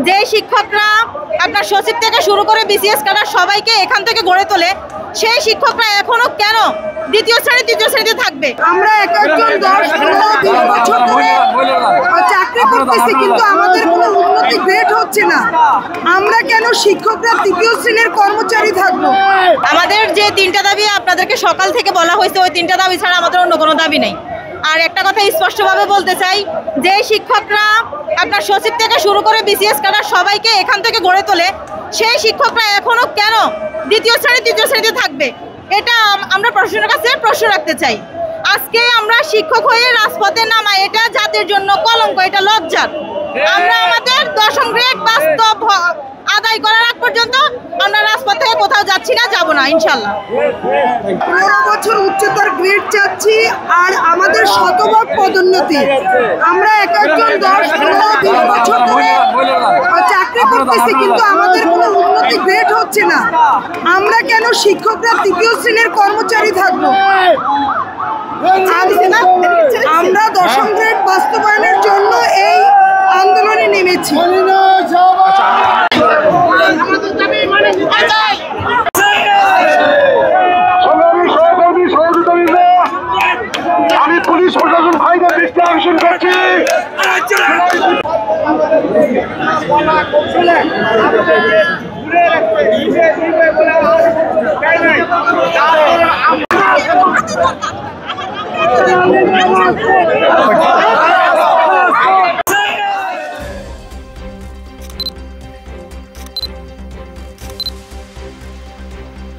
যে শিক্ষকরা আপনার সচিব থেকে শুরু করে বিসিএস ক্যাডার সবাইকে এখান থেকে গড়ে তোলে, সেই শিক্ষকরা এখনো কেন দ্বিতীয় শ্রেণী তৃতীয় শ্রেণীতে থাকবে? আমরা এক একজন 10-15 বছর ধরে চাকরি করতেছি, কিন্তু আমাদের কোনো উন্নতি গ্রেড হচ্ছে না। আমরা কেন শিক্ষকরা তৃতীয় শ্রেণীর কর্মচারী থাকবো? আমাদের যে তিনটা দাবি আপনাদেরকে সকাল থেকে বলা হয়েছে, ওই তিনটা দাবি ছাড়া আমাদের অন্য কোনো দাবি নেই। আর একটা কথা স্পষ্টভাবে বলতে চাই, যে শিক্ষকরা আপনার সচিব থেকে শুরু করে বিসিএস ক্যাডার সবাইকে এখান থেকে গড়ে তোলে, সেই শিক্ষকরা এখনো কেন দ্বিতীয় শ্রেণী তৃতীয় শ্রেণীতে থাকবে? এটা আমরা প্রশাসনের কাছে প্রশ্ন রাখতে চাই। আজকে আমরা শিক্ষক হয়ে রাজপথে নামা, এটা জাতির জন্য কলঙ্ক, এটা লজ্জার। আমরা আমাদের 10ম গ্রেড বাস্তব আদায় করার আগ পর্যন্ত আমরা রাজপথ থেকে কোথাও যাচ্ছি না, যাব না ইনশাল্লাহ। 15 বছর উচ্চতর গ্রেড চাচ্ছি আর আমাদের শতভাগ পদোন্নতি। আমরা এক একজন 10-15 বছর ধরে চাকরি করতেছি, কিন্তু আমাদের কোনো উন্নতি গ্রেড হচ্ছে না। আমরা কেন শিক্ষকরা তৃতীয় শ্রেণীর কর্মচারী থাকবো? আমরা 10ম গ্রেড বাস্তবায়নের জন্য এই আন্দোলনে নেমেছি। আমি পুলিশ প্রশাসন ভাইদের দৃষ্টি আকর্ষণ করছি।